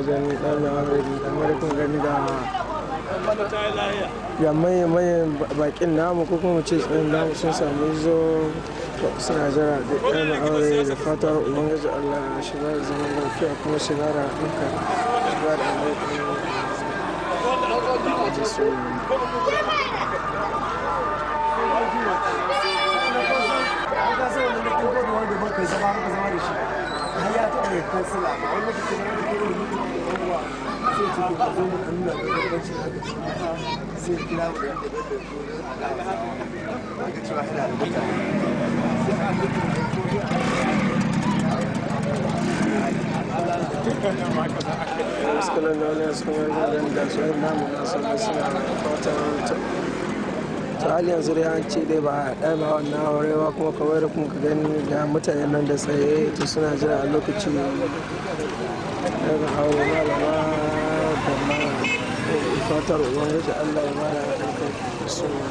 wajen ɗan aure kamar kun gani da mayan bakin namu ko kuma ce tsayin namu sun sami zo suna jira da ɗan aure da fatar ubangiji Allah ya shiga da zaman lafiya kuma shiga da ɗinka shiga da ta hali yanzu dai an ce dai ba a ɗaba wannan aurewa kuma kamar da kuma ka gani ga mutane nan da tsaye to suna jira a lokaci daga aure malama da ma fatar ubangiji Allah ya bada haɗin kai suna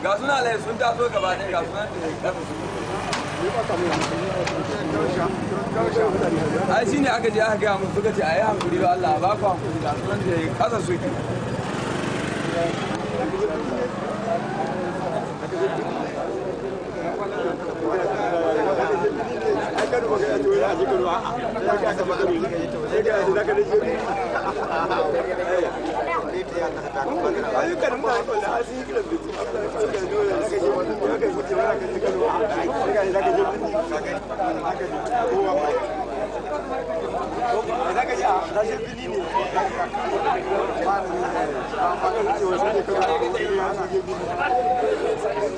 ga suna lai sun taso gaba ɗaya ga suna ai shi ne aka je aka gaya musu suka ce a yi hankuri ba Allah ba ku hankuri ga sunan da kasa suke Thank you.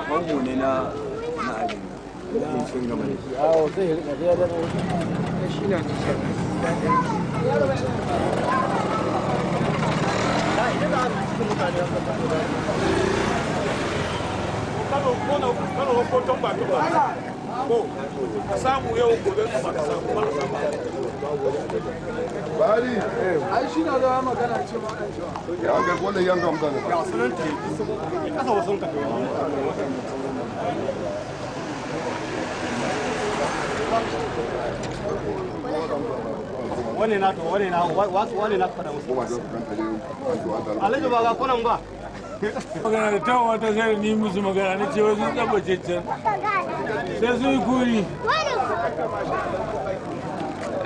Bango ne na abin sun gama ne. Awo zai rika zai da shi na samu yau gobe kuma ka samu ba Bari, ai shi na zama magana cewa ana cewa ya ga wanda yan ga mutane. ya sunan ke kasa wasu ka wani na to wani na wasu wani na fada musu Ko ba da kan tare an zo adal. alhaji ba ga kunan ba magana da tawa wata sai ni musu magana na ce wasu tabbace can sai su yi kuri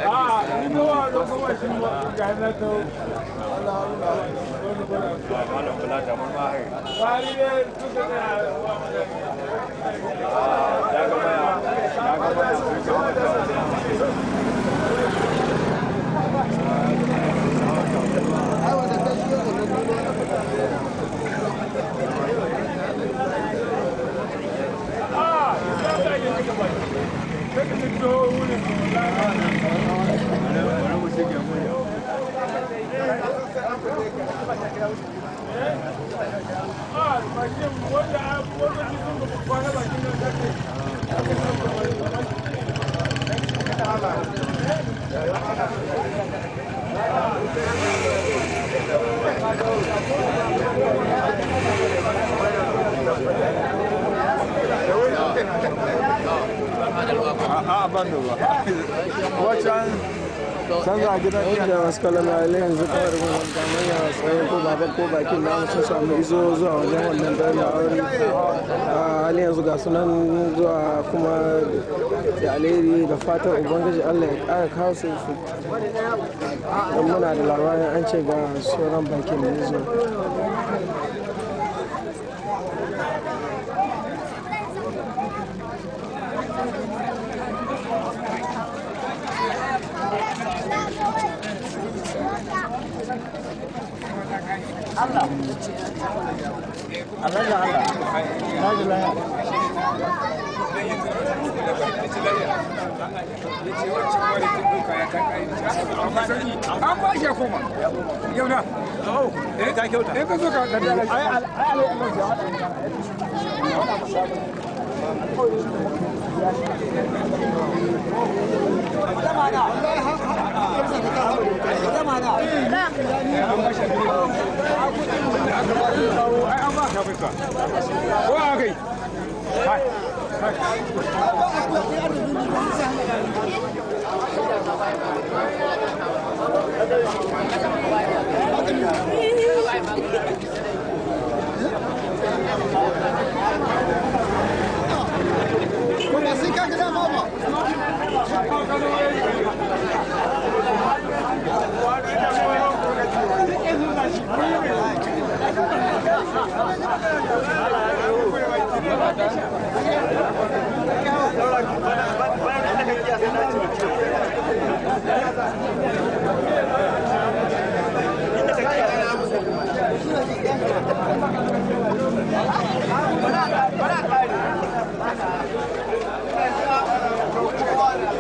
a ina wa da kuma shi ma ga na ta bari ne suka ne canza gidan inda masu kallon lalle yanzu kawai da kamar ya tsaye ko baba ko bakin namu sun samu izo zuwa wajen wannan dare aure a halin yanzu ga sunan zuwa kuma da alheri da fatan ubangiji allah ya kara kawo su don muna da labarin an ce ga sauran bakin da izo An ba shi koma. Yau na. Eh ka kyauta. Eh ka zo ka da Para,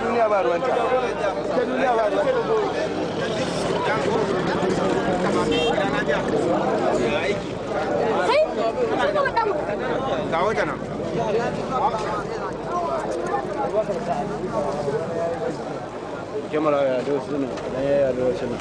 duniya ba ruwanta ta duniya ba ruwanta ga wata nan kyamara ya da wasu nan na ya da wasu nan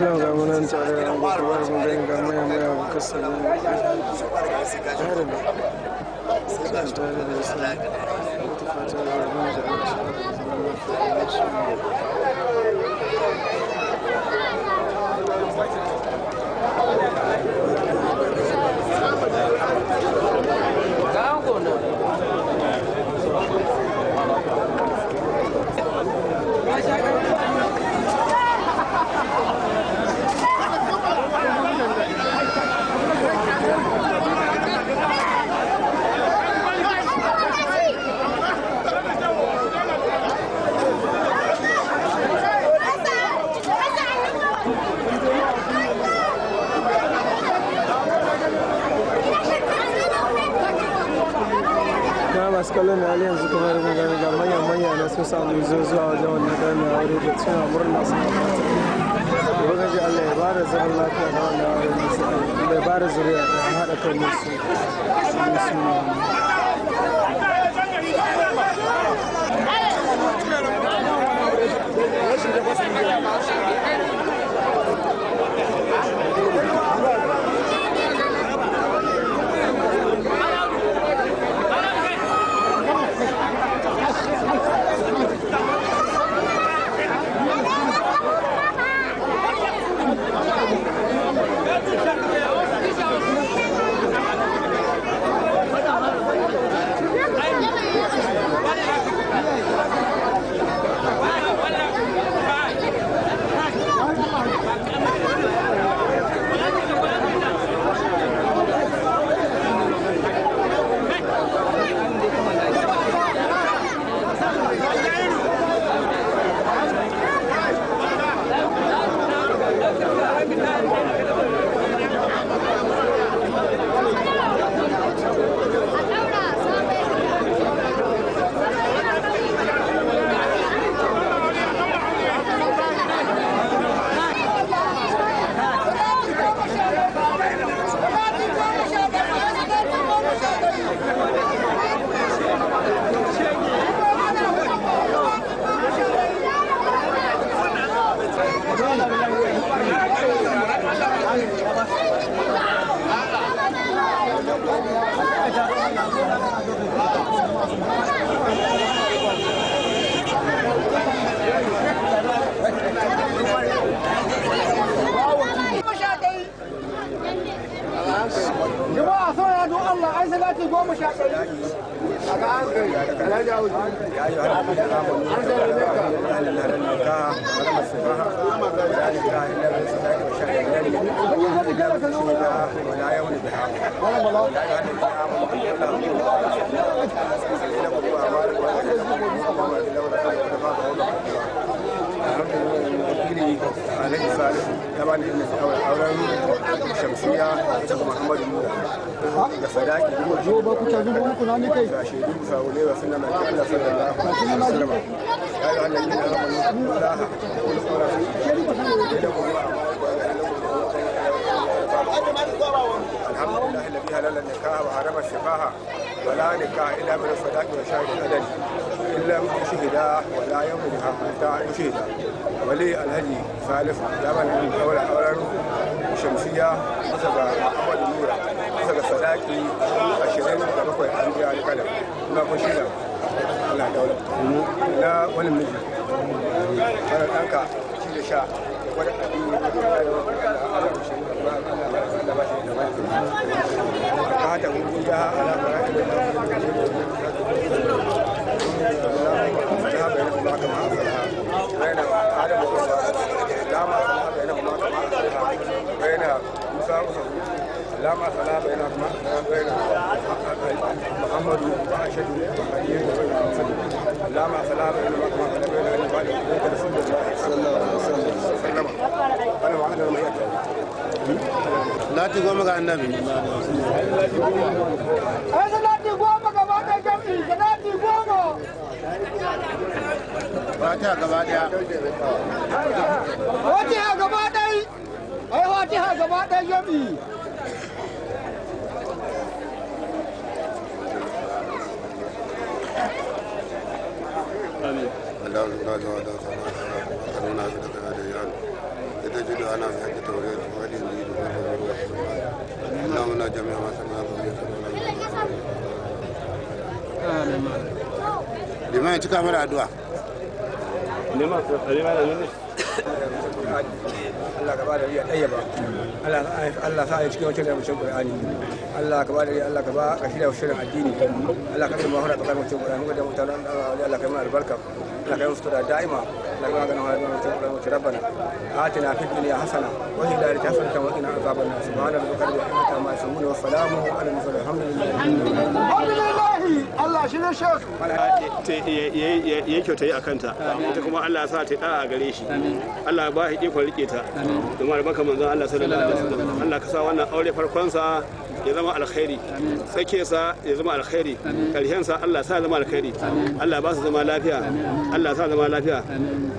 yau ga munan tare da abubuwar mun gani ga maya maya ba kasar yin tare da su ta fata da rabin masu kallon da yanzu kamar da gani ga manya na sun samu zuwa wajen wannan gani a wuri da suna murna su da gaji Allah ya bada zaman lafiya da wannan aure da ya bada zuriya da haɗa kan su jama'a saurara don Allah ai salati 11 a ga an kai ya jawo alhaji salisu ya bani ina auren shamsiya ita kuma muhammadu nura da sadaki yo ba ku ta zuwa muku na ni kai ga shaidu bisa wulewa suna na Allah sallallahu alaihi wasallam ya yi wannan yin amanu Allah da kuma alhamdulillah alladhi halal nikah wa harama shifaha wa la nikah illa min sadaqi wa shahid adal illa shahida wa la yamliha hatta shahida wali alhaji salif laban auren shamsiya bisa ga Ahmadu Nura bisa ga sadaki 27 an biya alƙalam ina kun shida Allah daula na wani miji ana ɗanka ci da sha da gwada addini da ba shi da ka hata ya ala fara da لما صلى بينهما بين محمد وعائشة وخديجة لما صلى بينهما بين رسول الله صلى الله عليه وسلم أنا وعلى الميت لا تقوم مع النبي أنا لا تقوم كما تجمعي لا تقوم فاتحة كبادية فاتحة كبادية أي فاتحة كبادية جمعي Liman ya cika mana addu'a. Allah ka bada riya ɗayyaba Allah sa ya cikin wacce da mushin Qur'ani Allah ka bada riya Allah ka ba ka shirya shirin addini Allah ka yi mahura tsakanin mushin Qur'ani ga mutanen Allah ka yi albarka Allah ka yi musu da da'ima Allah ka ga nan hayar mushin Qur'ani mushin rabbana atina fid dunya hasana wa fil akhirati hasanatan wa qina azaban nar subhana rabbika rabbil izzati amma yasifun wa salamun ala mursalin alhamdulillah Allah shi ne shehu ya kyauta yi a kanta ita kuma Allah ya sa ta da a gare shi Allah ba shi ikon rike ta domin albarka manzon Allah sallallahu alaihi wasallam Allah ka sa wannan aure farkon sa ya zama alkhairi sake sa ya zama alkhairi karshen sa Allah sa zama alkhairi Allah ba su zama lafiya Allah sa zama lafiya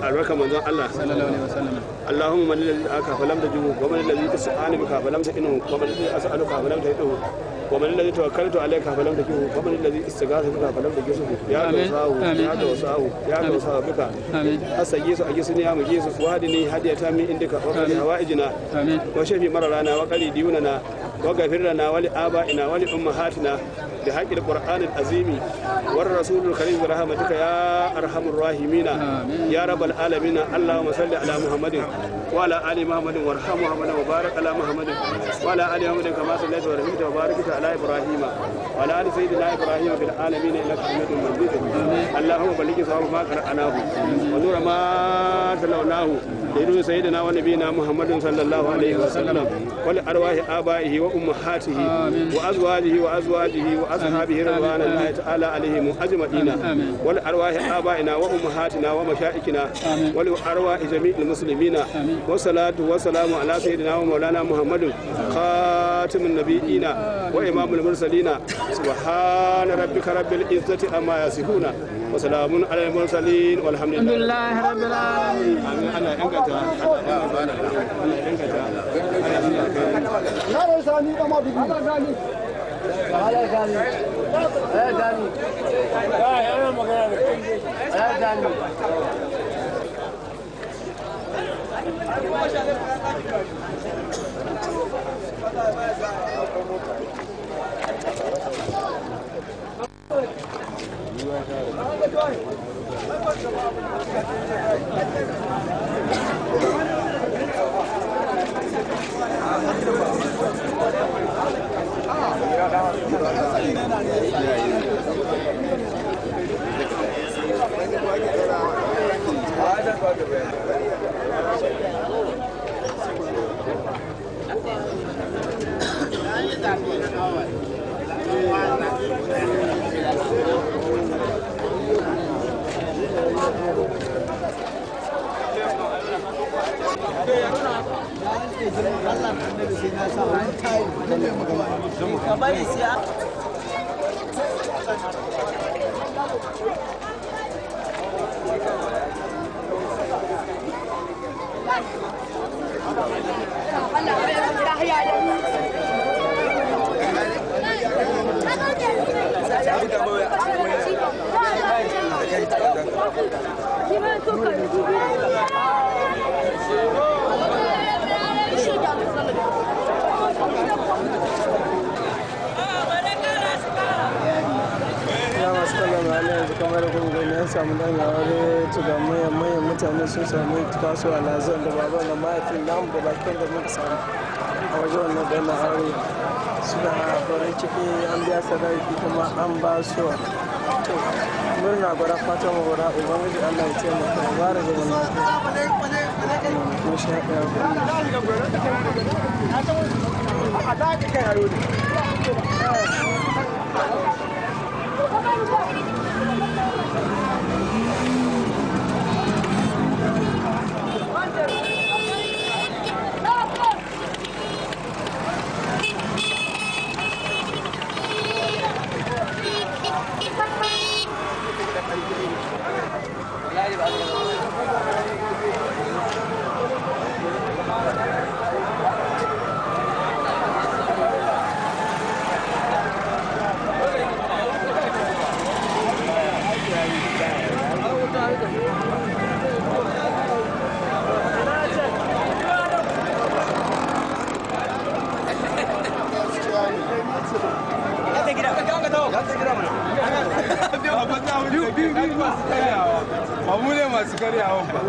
albarka manzon Allah sallallahu alaihi wasallam Allahumma man ladhi aka falam tajibu wa man ladhi tas'ani bika falam ta'inu wa man ladhi as'aluka falam ta'idu ومن الذي توكلت عليك فلم تجده ومن الذي استغاث بك فلم تجده يا دوساه يا دوساه يا دوساه بك أستغيث أجسني يا مجيس وهدني هدية من عندك وقضي حوائجنا وشفي مررنا وقضي ديوننا واغفر لنا ولآبائنا ولأمهاتنا بحق القرآن العظيم والرسول الكريم برحمتك يا أرحم الراحمين يا رب العالمين اللهم صل على محمد وعلى آل محمد وارحم محمد وبارك على محمد وعلى آل محمد كما صليت ورحمت وباركت على إبراهيم وعلى آل سيدنا إبراهيم في العالمين إنك حميد مجيد اللهم بلغ صواب ما قرأناه ونور ما تلوناه لنور سيدنا ونبينا محمد صلى الله عليه وسلم ولأرواح آبائه وأمهاته وأزواجه وأصحابه رضوان الله تعالى عليهم أجمعين ولأرواح آبائنا وأمهاتنا ومشائكنا ولأرواح جميع المسلمين والصلاة والسلام على سيدنا ومولانا محمد خاتم النبيين وإمام المرسلين سبحان ربك رب العزة عما يصفون وسلام على المرسلين والحمد لله رب العالمين. kamar gungun ya samu dan yaware tuga manyan mutane sun samu taso alazan da baban da mahaifin namu da bakin da muka samu a wajen wannan ɗan aure suna farin ciki an biya sadaki kuma an ba su to murna gwada fatan mu gwada ubangiji Allah ya taimaka ya bara da wannan ko shi haka ya mu ne masu karyawa ba.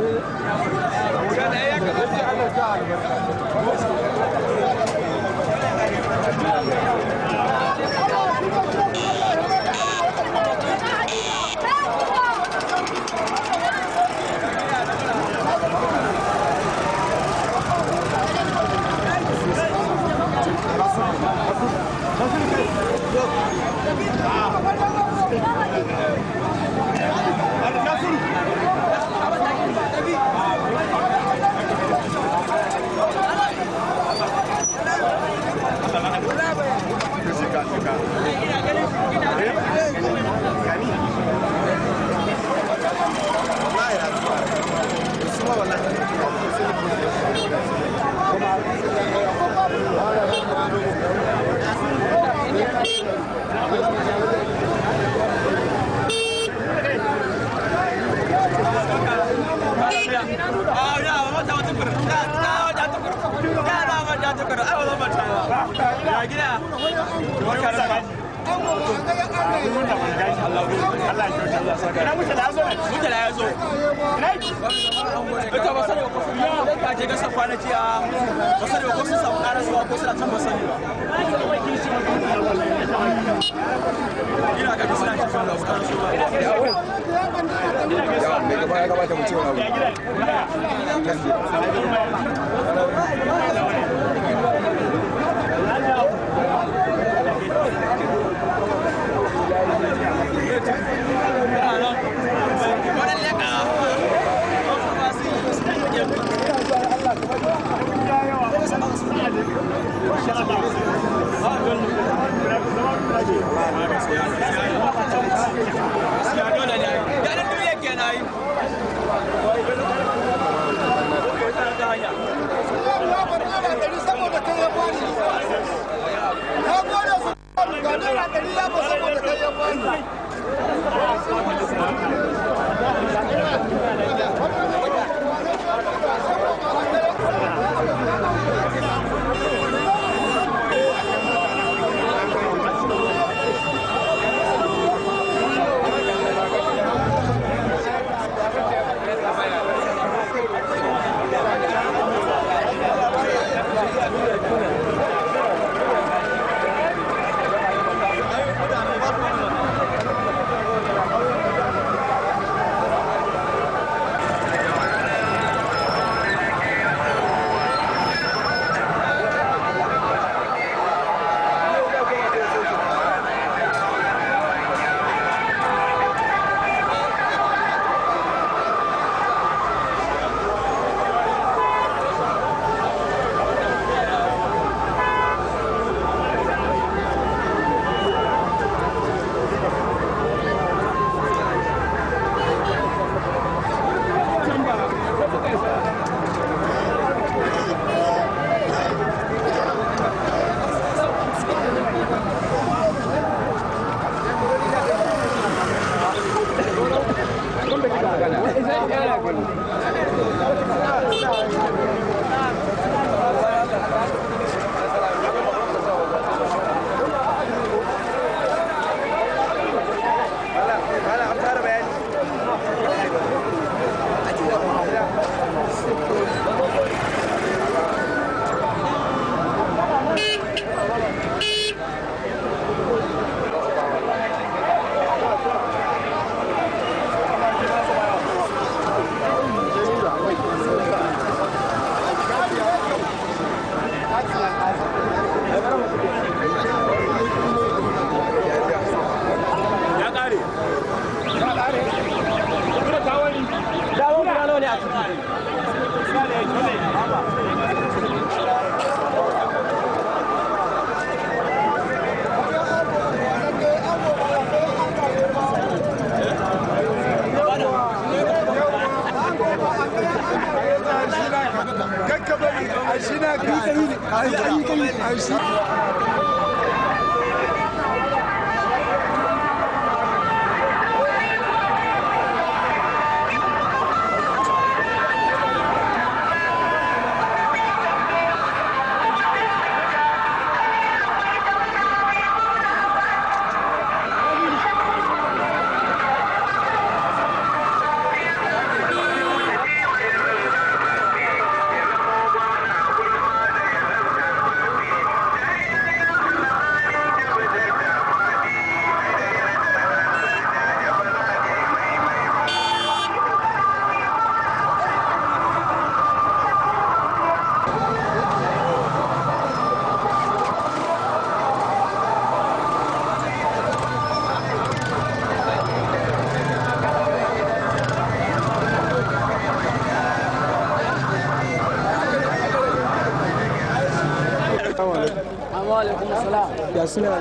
Ya suna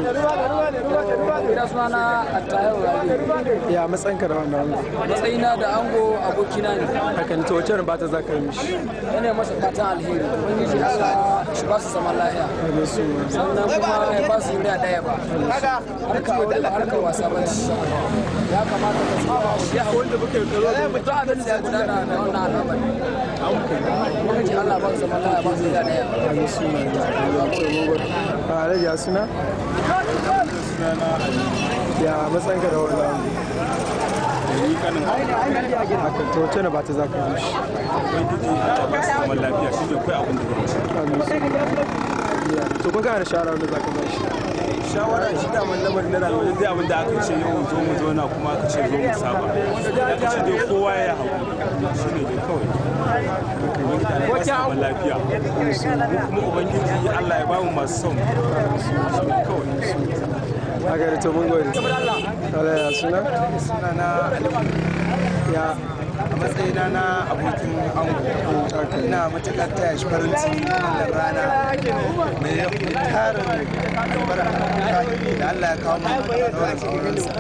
suna a tayar rabi. ya matsayinka da wannan ango? Matsayina da ango abokina ne. Hakan ta wace ba ta za ka yi mishi? Yana masa fatan alheri. Ubangiji Allah shi ba su zaman lafiya. Sannan kuma ya ba su wuri a ɗaya ba. Harka aure ba harkar wasa ba ce. Ya kamata ka saba shi a wanda muke tsaro. Mutum abin da ya gudana da wannan al'amari. Ubangiji Allah ba su zaman lafiya ba su wuri a ɗaya. Alhaji ya suna? Ya matsayinka da wannan ango? Hakan ta wace ba ta za ka yi mishi? ba su zaman lafiya shi ne kai abin da to kun kana da shawara wanda za ka ba shi? shawara shi da man lamarin na rayuwa dai abin da aka ce yau zo mu zauna kuma aka ce zo mu saba aka ce dai kowa ya haƙuri shi ne dai kawai ba su zaman lafiya kuma ubangiji Allah ya bamu masu son shi ne kawai a gari to mun gode. Allah ya suna? Sunana Ya a matsayina na abokin ango ina matuƙar taya shi farin ciki wannan rana mai tarin albarka da Allah ya kawo mu ɗaurin aurensa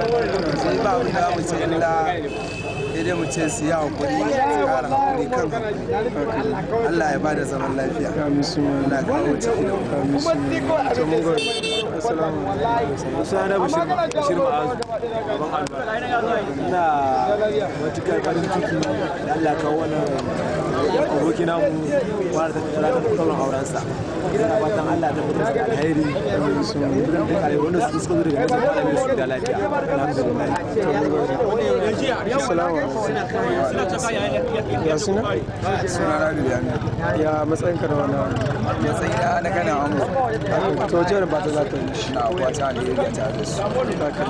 sai ba abin da mu ce illa dai mu ce su yi haƙuri su ƙara haƙuri kan Allah ya ba da zaman lafiya Allah kawo ciki da to mun gode. Assalamu alaikum. sunana Bashir Ma'azu baban Alba ina matuƙar farin ciki da Allah kawo wannan aboki namu fara ta ranar ɗaurin aurensa ina fatan Allah ya tabbatar da alheri wanda su suka zo daga nesa da Allah su da lafiya alhamdulillah. Assalamu alaikum. Ya suna? suna Rabi Biyani Ya matsayinka da wannan? matsayina na kana ango To wace ba ta za ka yi mishi? na abuwata alheri ya tare da su ina fatan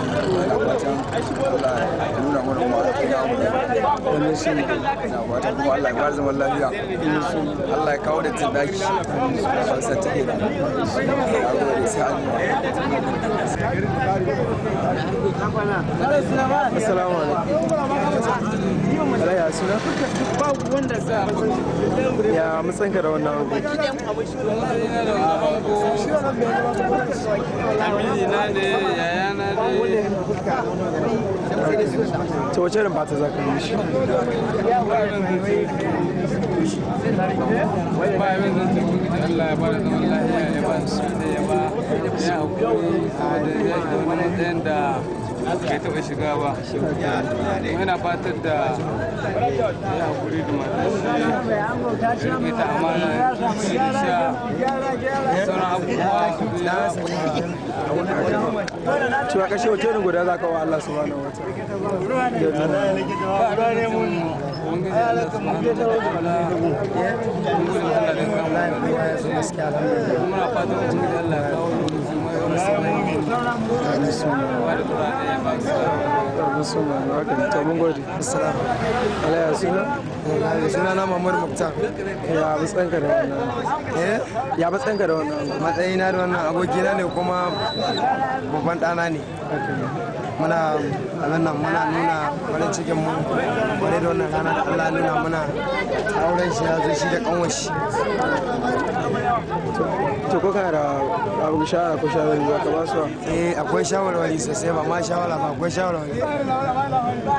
Allah ya nuna mana mu Wannan shi ne. ina fatan kuma Allah ya ba zaman lafiya Allah ya kawo da tindaki fansa take da gode sai Assalamu alaikum. Allah ya suna? Ya matsayinka da wannan abu? Amina ne, yayana ne. To wace ba ta za ka yi mishi? Ba abin da ta kuma Allah ya bada zaman lafiya ya ba su da ya ba ya haƙuri da wani ɗayan da bai taɓa shiga ba. Muna fatar da ya haƙuri da matar shi mai ta amana shi sha sauran abubuwa Cewa kashe wace ne guda za ka wa Allah subhanahu wa ta'ala. Mun gode. Assalamu alaikum. suna na Muhammad Muktar Ya matsayinka da wannan? Ya matsayinka da wannan? matsayina da wannan abokina ne kuma babban ɗana ne muna abin nan muna nuna farin cikin mu wani da wannan rana da Allah nuna muna auren shi ya zo shi da kanwar shi To ko kana da abu shawara ko shawarwari za ka ba su? akwai shawarwari sosai ba ma shawara ba akwai shawarwari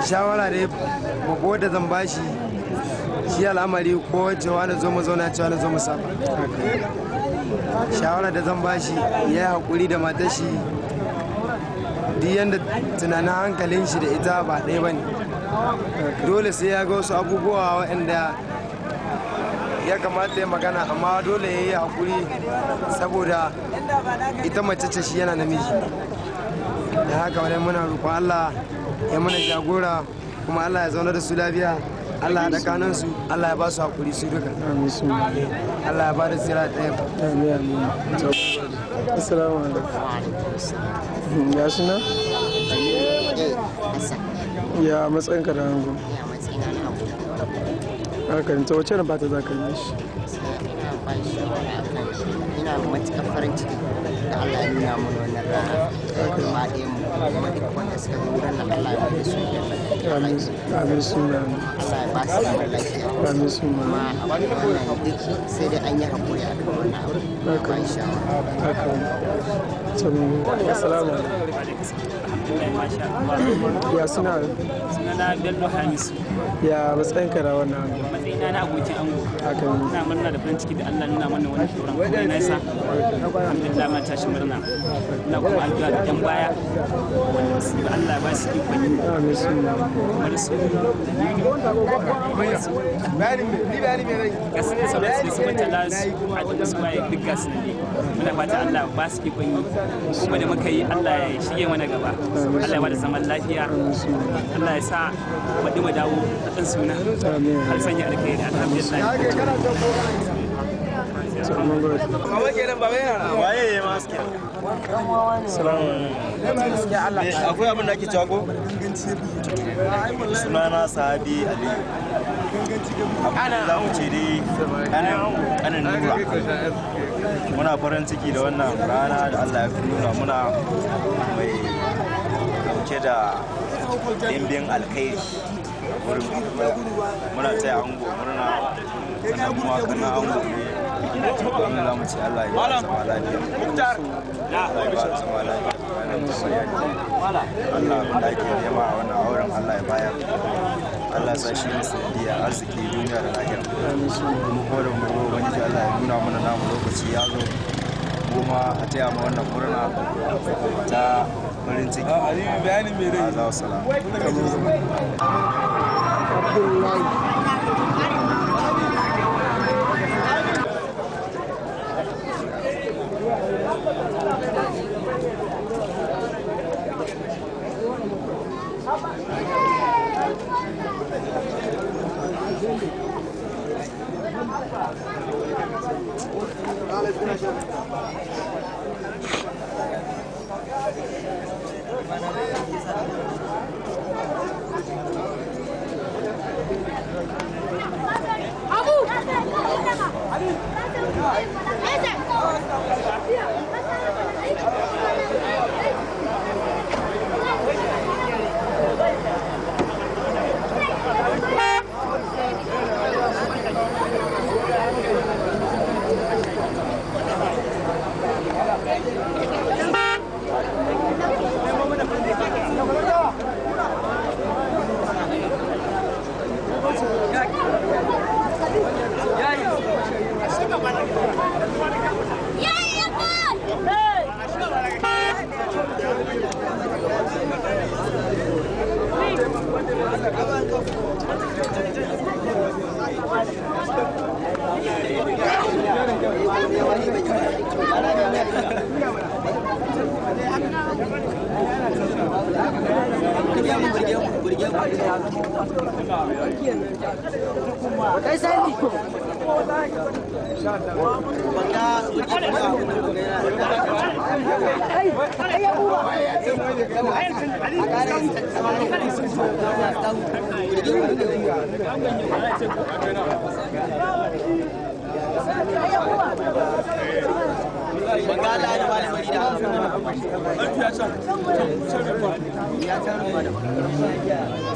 shawara dai babbo da zan bashi shi al'amari ko cewa na zo mu zauna cewa na zo mu saba shawara da zan bashi ya yi haƙuri da matar shi duk yadda tunanin hankalin shi da ita ba ɗaya ba ne dole sai ya ga wasu abubuwa waɗanda ya kamata ya magana amma dole ya yi haƙuri saboda ita mace ce shi yana namiji da haka wani muna roƙon Allah ya mana jagora kuma Allah ya zauna da su lafiya Allah ya haɗa kanansu Allah ya ba su haƙuri su duka Allah ya ba da tsira ɗaya. Assalamu alaikum. Ya suna? Ya matsayin ka da hango? Ya matsayina na abu. Haka ne, ta wace na bata za ka yi shi? Ina ba shi shawara a kan shi. Ina matuƙar farin ciki da Allah ya nuna mana wannan rana. Gaba ɗaya mu kuma duk wanda suka zo wurin nan Allah ya ba da su Amin suna. Allah ya ba su zaman lafiya. Amin suna. Kuma abin wannan duk sai dai an yi haƙuri a kan wannan abu. Ba shi shawara. Haka ne. Assalamu alaikum. Ya suna? Sunana Bello Hamisu. Ya matsayin ka da wannan hango? Matsayina na abokin ango. Haka ne. Ina murna da farin ciki da Allah nuna mana wani shoran kuma na sa. Alhamdulillah ma tashi murna. Ina kuma addu'a da ɗan baya wanda su da Allah ba su ikon yi. Amin suna. Kamar su gaskiya sauran su mutala su haɗu su waye duk gasu ne. Muna fata Allah ba su ikon yi. Kuma da muka yi Allah ya shige mana gaba. Allah ya bada zaman lafiya. Allah ya sa wadda mu dawo a kan suna. Har sanya alkhairi alhamdulillah. Akwai abin da ake cewa ko? Sunana Sahabi Ali. Abin da za mu ce dai ƙanin nura. Muna farin ciki da wannan rana da Allah ya fi nuna muna mai dauke da dimbin alkhairi. Muna taya ango murna sannan kuma kana ango ne abin za mu ce Allah ya ba zama lafiya Allah ya ba zama lafiya Allah abin da ake nema a wannan auren Allah ya bayar Allah sa shi ne sanadiyar arziki duniya da lahira kuma da mu wani ji Allah ya nuna mana namu lokaci ya zo kuma a taya mu wannan murna ta farin ciki Allah wa salam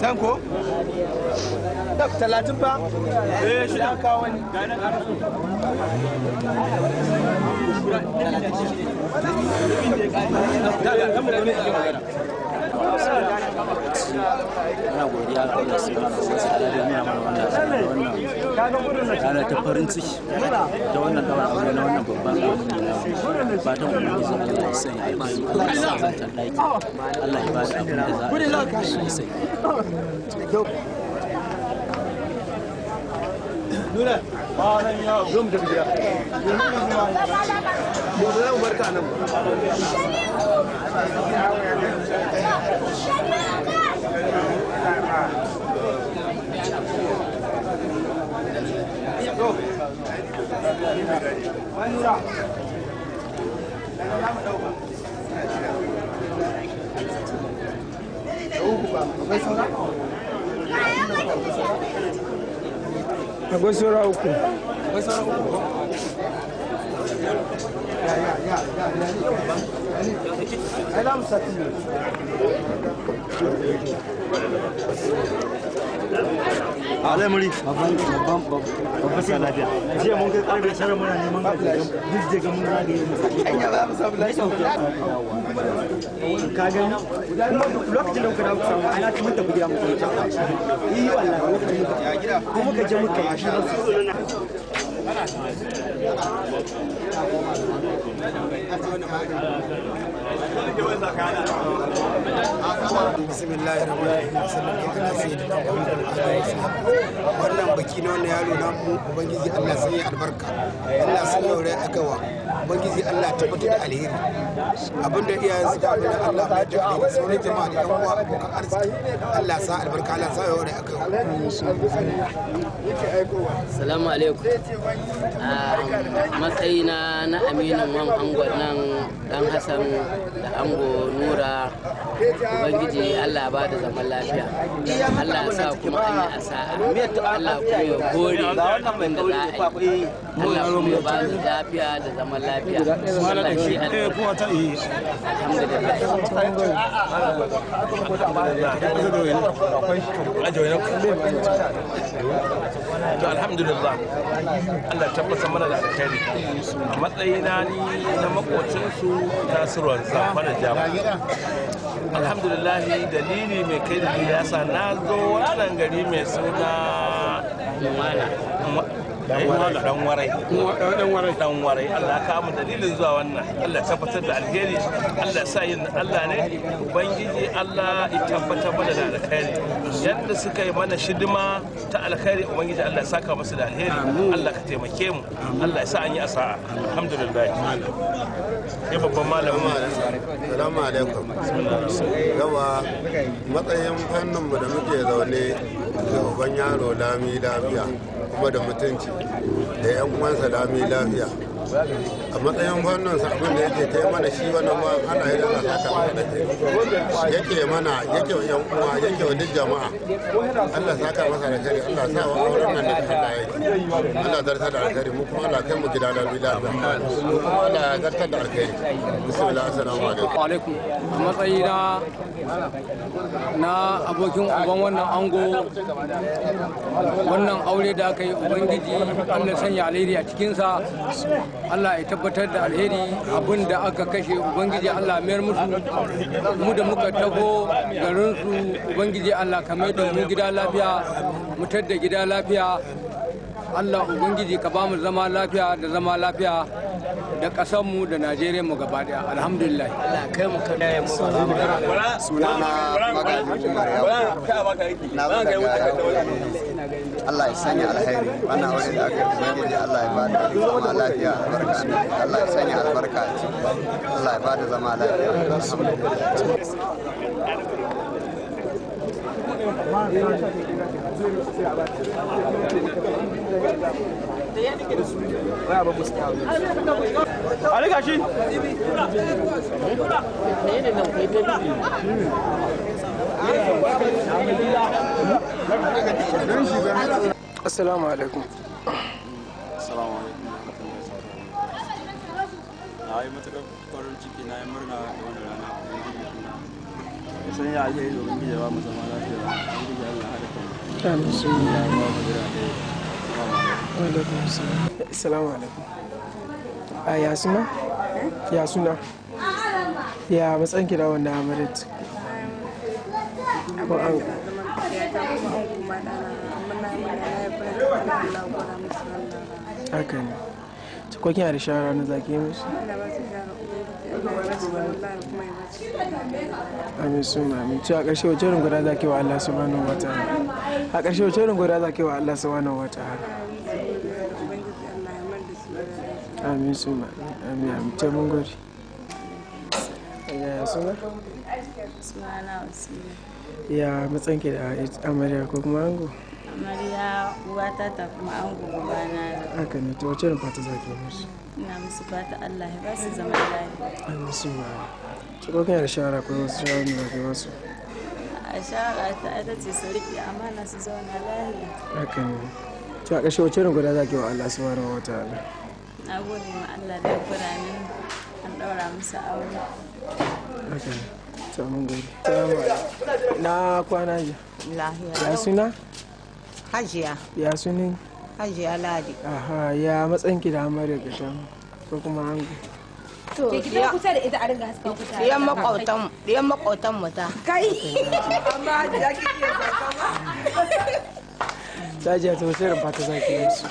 Tanko? Da 30 fa? Eh, shi an kawo wani. muna godiya ga Allah subhanahu wa ta'ala da nuna mana wannan rana ta farin ciki da wannan daura aure na wannan babban abu fatan ubangiji Allah ya sanya albarka Allah ya sa zantar daki Allah ya bada abin da za a sai Nuna ba nan ya zo mu tafi gida. Mu da mu barka nan. Akwai saura uku. Alai muri babban sa lafiya. Jiya mun kai karfe 9 muna neman gajiya. Duk da mun rage mu. Anya ba mu samu lafiya. Ka gani? Lokacin da muka dawo samu ana kuma ta gudiya mu. Yi wallahi ya gida. Kuma ka je muka yi shi. Wannan baki na wannan yaro na mu ubangiji Allah sai ya albarka Allah sai ya aure akawa ubangiji Allah tabbatar da alheri abinda iyayen suka abin da Allah ya da alheri sauran jama'a da yan uwa abokan arziki Allah sa albarka Allah sa ya aure akawa. Assalamu alaikum. Matsayina na aminin wan angon nan dan Hassan da ango Nura ubangiji Allah ba da zaman lafiya Allah ya sa kuma an yi asa'a Allah kuma ya gode abin da za a yi Allah kuma ya ba da lafiya da zaman lafiya Allah shi to alhamdulillah Allah tabbata mana da alkhairi a matsayina ni na makocinsu tasirwar zamfara jama'a alhamdulillah dalili mai kai da ya sa na zo wannan gari mai suna dan warai Allah ka mu dalilin zuwa wannan Allah tabbatar da alheri Allah sa yin Allah ne ubangiji Allah ya tabbatar mana da alheri yadda suka yi mana shidima ta alheri ubangiji Allah ya saka musu da alheri Allah ka taimake mu Allah ya sa an yi asa'a alhamdulillah sai babban malamin assalamu alaikum yawa matsayin fannin mu da muke zaune da uban yaro lami lafiya kuma da mutunci da yan uwansa lami lafiya a matsayin fannin sa abin da yake kai mana shi wannan ba ana yi da saka mana da yake mana yake wa yan uwa yake wa duk jama'a Allah saka masa da kare Allah sa wa auren nan da Allah yake Allah zartar da alkhairi mu kuma Allah kai mu gida lami lafiya mu kuma Allah zartar da alkhairi bismillah assalamu alaikum a matsayina na abokin uban wannan ango wannan aure da aka yi ubangiji Allah sanya alheri a cikinsa Allah ya tabbatar da alheri abin da aka kashe ubangiji Allah mayar musu mu da muka taho garinsu ubangiji Allah ka mai da mu gida lafiya mu da gida lafiya Allah ubangiji ka ba mu zama lafiya da zama lafiya da ƙasarmu da Najeriya mu gaba daya alhamdulillah Allah kai mu kada ya mu sunana magajin Maryam na Allah ya sanya alheri wannan aure da aka yi ubangiji Allah ya bada zama lafiya albarka Allah ya sanya albarka Allah ya bada zama lafiya Assalamu alaikum. Assalamu alaikum. Na yi matuƙar farin ciki na yi murna da wannan rana sun yi alheri domin gida ba mu zama lafiya domin gida Allah haɗa kan Assalamu alaikum. Ya suna? Ya suna? Ya matsanki da wannan amarit? ko an haka ne ko kina da shawara na zaki yi musu amin suna amin a ƙarshe wace irin guda zaki wa Allah subhanahu wa ta'ala a ƙarshe wace irin guda zaki wa Allah subhanahu wa ta'ala amin suna amin amin ta mun gode ya suna ya matsanki da amarya ko kuma ango amarya uwata ta kuma ango gabana haka ne to wace irin fata zaki yi musu ina musu fata Allah ya ba su zama lafiya amin suna ko kina da shawara ko wasu shawara da zaki wasu a shawara ta ita ce su riƙe amana su zauna lafiya haka ne to a ƙarshe wace irin guda zaki wa Allah subhanahu wa ta'ala na gode ma Allah da kura min an ɗaura musu aure haka ne to mun gode na kwana ji lahiya ya suna hajiya ya sunin hajiya ladi aha ya matsanki da amarya ga ta ko kuma ango to gidan kusa da ita a ringa haska kusa diyan makwautan mu ta kai amma hajiya kike Sajiya ta wace irin fata zaki yi musu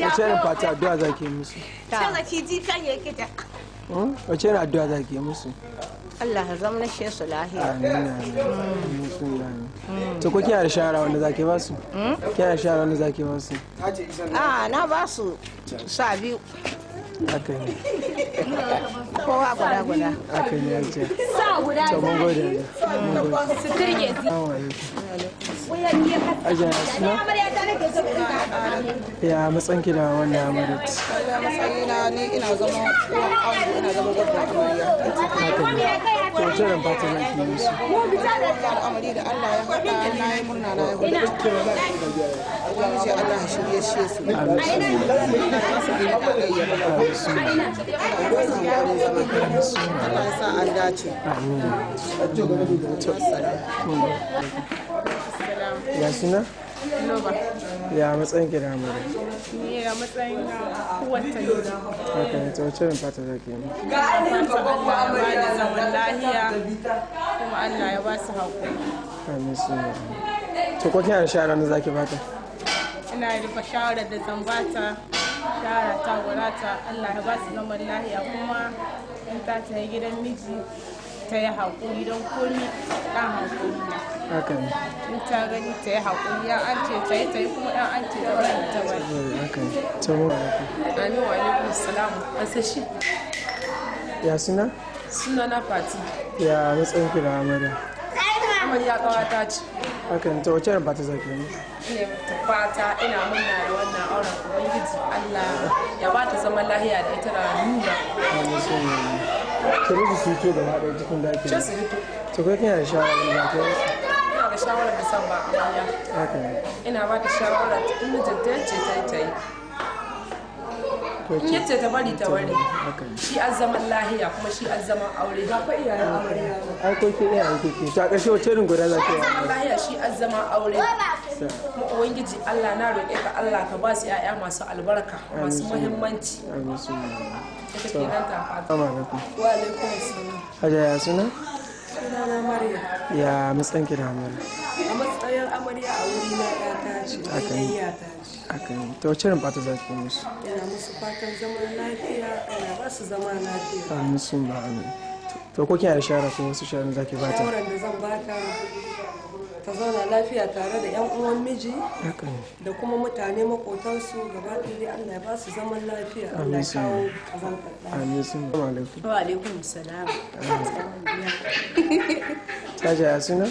wace irin fata addu'a zaki yi musu sai ki ji kan yake ta wace irin addu'a zaki yi musu Allah ya zama shi su lahiya amin to ko kina da shawara wanda zaki ba su kina da shawara wanda zaki ba su na ba su sa biyu haka ne kowa guda haka ne yace sa guda to mun gode su turge ajiya suna ya matsanki da wannan amarya matsayina ni ina zama uwan ango ina zama gwamnan amarya haka ne to wace irin fata zaki yi musu al'amari da Allah ya haɗa na yi murna na yi hudu ubangiji Allah ya shirye shi su Allah ya sa an dace ya suna Loba. ya matsayin ki da amarya Ni a matsayin kowace gida. haka ne ta wace irin fata zaki yi Fata Allah ya ba da zaman lahiya kuma Allah ya ba su haƙuri. amin suna to ko kina da shawara na zaki bata Ina rufe shawarar da zan bata shawara ta gurata Allah ya ba su zaman lahiya kuma in ta yi gidan miji ta yi haƙuri don komi ɗan haƙuri ne. haka ne In ta gani ta yi haƙuri ya an ce ta yi kuma ɗan an ce ta bari ta bari. haka ne to mu Amin wa alaikum salam. Asashi. ya suna Suna na Fati. ya matsayin ki da amarya Amarya ƙawata ce. haka ne ta wace irin fata zaki yi Ina ta fata ina murna da wannan auren Ubangiji Allah ya ba ta zaman lahiya da ita da nuna. amin suna ki rufe su to gaba ɗaya cikin daki Ce su rito. to ko kina da shawara na zaki yi Ina da shawarar da san ba amarya. haka ne Ina ba ta shawarar in mijinta yace ta yi. In yace ta bari ta bari. Shi an zaman lahiya kuma shi an zaman aure. Ga fa iyayen amarya. ai ko ke iya aiki ke ta ƙarshe wace irin guda zaki yi Zaman lahiya shi an zaman aure. Kuma Ubangiji Allah na roƙe ka Allah ka ba su 'ya'ya masu albarka masu muhimmanci. amin suna Ita ke nan ta fata. assalamu alaikum Wa alaikum assalam. hajiya ya suna Sunana Maryam. ya matsayin ki da amarya A matsayin amarya a wuri na ɗata ce, haka ne ɗayyata ce. haka ne ta wace irin fata zaki yi musu Ina musu fatan zaman lafiya, ina ba su zama lafiya. amin sun ba amin to ko kina da shawara ko wasu shawara zaki bata Shawarar da zan bata ta zauna lafiya tare da 'yan uwan miji haka ne da kuma mutane makotansu gaba ɗaya Allah ya ba su zaman lafiya. Allah ya kawo kazantar ɗa. amin sun ba alaikum Wa alaikum salam. Saja ya suna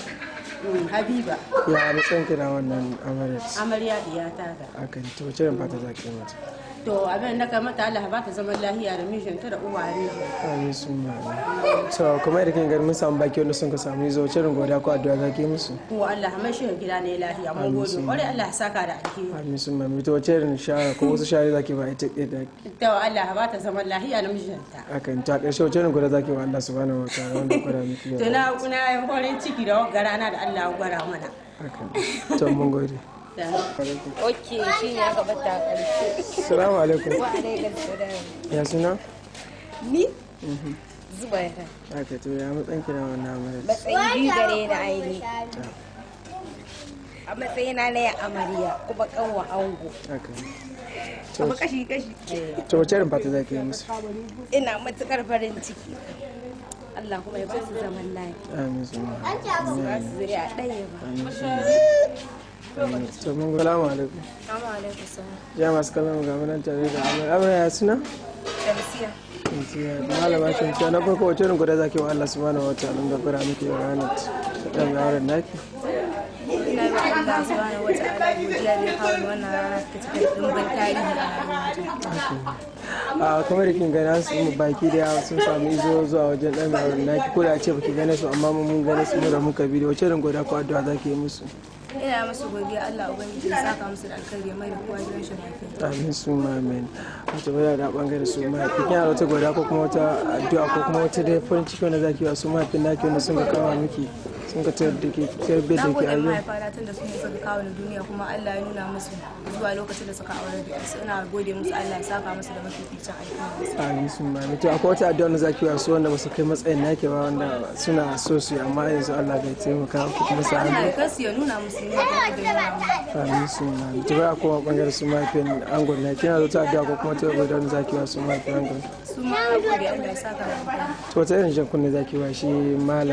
Habiba. ya matsayin ki da wannan amarya Amarya diyata ga. haka ne to wace irin fata zaki yi mata To abin da ka mata Allah ba ta zaman lafiya da mijinta da uwaye. amin sun ba amin to kuma yadda kin gani mun samu baki wanda sun ka samu zo wace irin godiya ko addu'a zaki yi musu Ko Allah mai shi gida ne lafiya mun gode. Kwarai Allah ya saka da alheri. amin sun ba to wace irin shawara ko wasu shawara zaki ba ita da To Allah ba ta zaman lafiya da mijinta. haka ne to a ƙarshe wace irin godiya zaki wa Allah subhanahu wa ta'ala wanda ya kwara miki To na kuna yin farin ciki da wagga rana da Allah ya gwara mana. haka ne to mun gode Ok, shi ne aka bata ƙarshe. Assalamu alaikum. Wa alaikum salam. ya suna Ni? Zubaira. haka to ya matsayin ki da wannan amarya Matsayi biyu gare na aini. a matsayina na ya amarya kuma kanwa ango. Kuma kashi-kashi. To wace irin fata za ki yi musu? Ina matukar farin ciki. Allah kuma ya ba su zaman lafiya. Amin. Su ba su zuriya ɗaya ba. To mun salamu alaikum. Salamu alaikum salam. Ya masu kallon ga munan tare da Amir ya suna? Shamsiya. Malama Shamsiya na farko wace irin guda zaki wa Allah subhanahu wa ta'ala da fara miki ranar da ɗan yawon naki? Ina yi wa Allah subhanahu wa ta'ala godiya da ya kawo wannan rana ta cikin ɗimbin tarihi a rayuwata. A kamar da kin gani su baki da sun samu izo zuwa wajen ɗan yawon naki ko da ce baki gane su amma mun gane su mu da muka bi da wace irin guda ko addu'a zaki yi musu? Ina musu godiya Allah ubangiji ya saka musu da alkhairi mai da kowa gidan shi lafiya. Amin su ma amin. Wato bai da bangare su ma kin yana wata godiya ko kuma wata addu'a ko kuma wata dai farin ciki wanda zaki wa su ma fin naki wanda sun ga kawo miki sun ka tayar da ke tarbe da ke ayyuka. Na gode tun da su ne suka kawo ni duniya kuma Allah ya nuna musu zuwa lokacin da suka aure da su. Ina gode musu Allah ya saka musu da mafificin alkhairi. Amin su ma amin. To akwai wata addu'a wanda zaki wa su wanda ba su kai matsayin naki ba wanda suna so su amma yanzu Allah bai taimaka ku kuma sa Allah ya kasu ya nuna musu ne da amin su ma amin. To ba kuma bangare su ma fin angon na kina da ta addu'a ko kuma ta godiya wanda zaki wa su ma fin angon. Su ma gode Allah ya saka da alkhairi. To wata irin jan kunne zaki wa shi malam